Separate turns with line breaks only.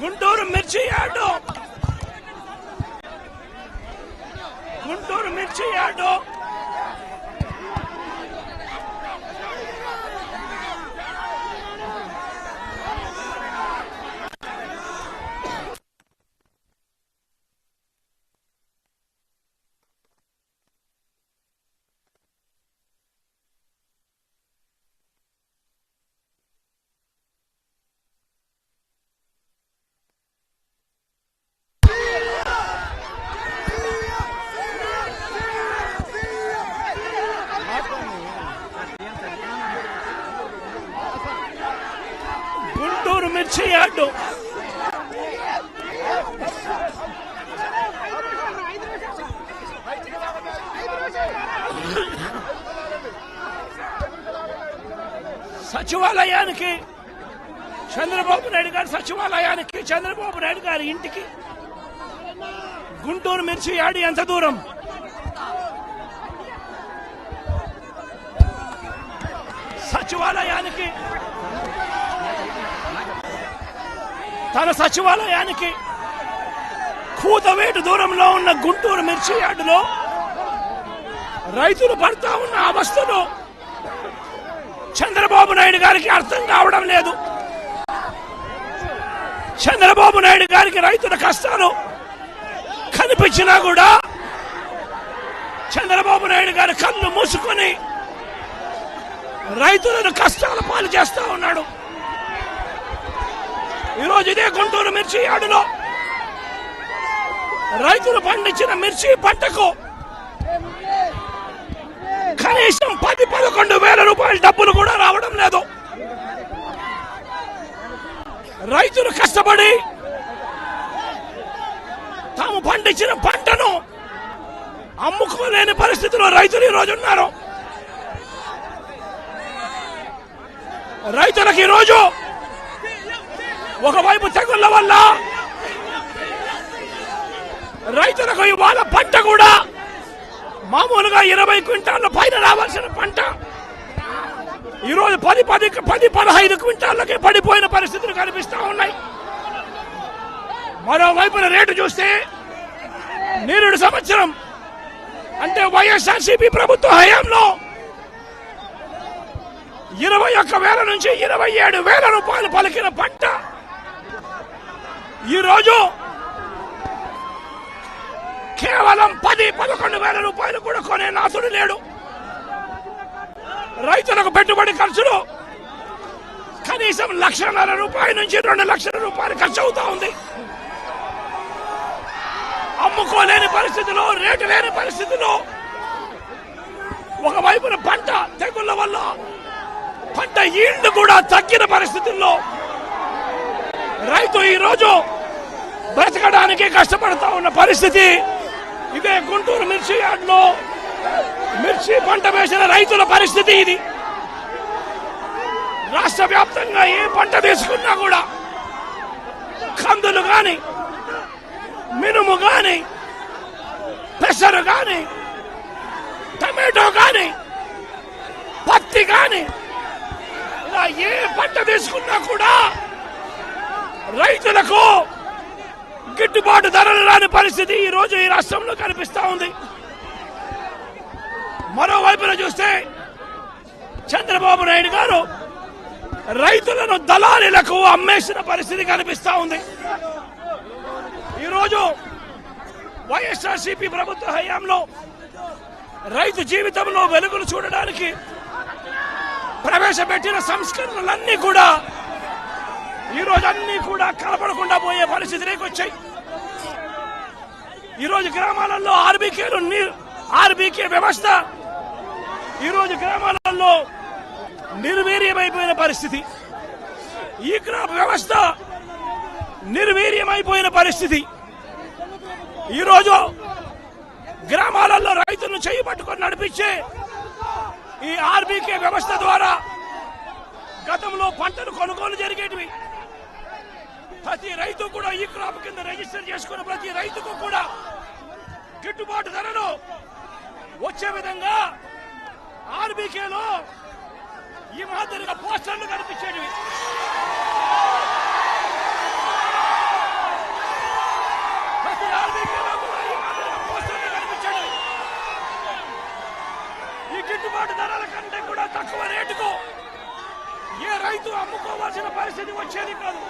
గుంటూరు మిర్చి యార్డు, గుంటూరు మిర్చి యార్డు మిర్చి యార్డు సచివాలయానికి చంద్రబాబు నాయుడు గారి సచివాలయానికి చంద్రబాబు నాయుడు గారి ఇంటికి గుంటూరు మిర్చి యార్డు ఎంత దూరం? సచివాలయానికి తన సచివాలయానికి కూతవేటు దూరంలో ఉన్న గుంటూరు మిర్చి యార్డులో రైతులు పడతా ఉన్న అవస్థలు చంద్రబాబు నాయుడు గారికి అర్థం కావడం లేదు. చంద్రబాబు నాయుడు గారికి రైతుల కష్టాలు కనిపించినా కూడా చంద్రబాబు నాయుడు గారి కళ్ళు మూసుకొని రైతులను కష్టాల పాలు చేస్తా ఉన్నాడు. ఈరోజు ఇదే గుంటూరు మిర్చి యార్డులో రైతులు పండించిన మిర్చి పంటకు కనీసం 10-11 వేల రూపాయల డబ్బులు కూడా రావడం లేదు. రైతులు కష్టపడి తాము పండించిన పంటను అమ్ముకోలేని పరిస్థితిలో రైతులు ఈరోజు ఉన్నారు. రైతులకు ఈరోజు ఒకవైపు తెగుళ్ల వల్ల రైతులకు ఇవాళ పంట కూడా మామూలుగా 20 క్వింటాళ్ల పైన రావాల్సిన పంట ఈరోజు 10-15 క్వింటాళ్ళకే పడిపోయిన పరిస్థితులు కనిపిస్తా ఉన్నాయి. మరోవైపున రేటు చూస్తే నిరుడు సంవత్సరం అంటే వైఎస్ఆర్సీపీ ప్రభుత్వ హయాంలో 21,000 నుంచి 27,000 రూపాయలు పలికిన పంట ఈరోజు కేవలం 10-11 వేల రూపాయలు కూడా కొనే నాథుడు లేడు. రైతులకు పెట్టుబడి ఖర్చులు కనీసం 1,50,000 రూపాయల నుంచి 2 లక్షల రూపాయలు ఖర్చు అవుతా ఉంది. అమ్ముకోలేని పరిస్థితిలో, రేటు లేని పరిస్థితిలో, ఒకవైపున పంట తెగుళ్ల వల్ల పంట ఈల్డ్ కూడా తగ్గిన పరిస్థితుల్లో రైతు ఈరోజు బ్రతకడానికి కష్టపడతా ఉన్న పరిస్థితి. ఇదే గుంటూరు మిర్చి యార్డులో మిర్చి పంట వేసిన రైతుల పరిస్థితి ఇది. రాష్ట్ర వ్యాప్తంగా ఏ పంట తీసుకున్నా కూడా కందులు గాని, మినుము గాని, పెసరు గాని, టమాటో గాని, పత్తి గాని, ఇలా ఏ పంట తీసుకున్నా కూడా రైతులకు గిట్టుబాటు ధరలు రాని పరిస్థితి ఈ రోజు ఈ రాష్ట్రంలో కనిపిస్తా ఉంది. మరోవైపున చూస్తే చంద్రబాబు నాయుడు గారు రైతులను దళారీలకు అమ్మేసిన పరిస్థితి కనిపిస్తా ఉంది. ఈరోజు వైఎస్ఆర్సీపీ ప్రభుత్వ హయాంలో రైతు జీవితంలో వెలుగులు చూడడానికి ప్రవేశపెట్టిన సంస్కరణలన్నీ కూడా ఈరోజు అన్ని కూడా కనపడకుండా పోయే పరిస్థితిలోకి వచ్చాయి. ఈరోజు గ్రామాలలో ఆర్బీకే వ్యవస్థ ఈరోజు గ్రామాలలో నిర్వీర్యమైపోయిన పరిస్థితి. ఈ క్రాప్ వ్యవస్థ నిర్వీర్యమైపోయిన పరిస్థితి. ఈరోజు గ్రామాలలో రైతులను చేయి పట్టుకొని నడిపించే ఈ ఆర్బీకే వ్యవస్థ ద్వారా గతంలో పంటలు కొనుగోలు జరిగేటివి. ప్రతి రైతు కూడా ఈ క్రాప్ కింద రిజిస్టర్ చేసుకున్న ప్రతి రైతుకు కూడా గిట్టుబాటు ధరలు వచ్చే విధంగా ఆర్బీకేలో ఈ మాదిరిగా పోస్టర్లు కనిపించేటివి. పరిస్థితి వచ్చేది కాదు.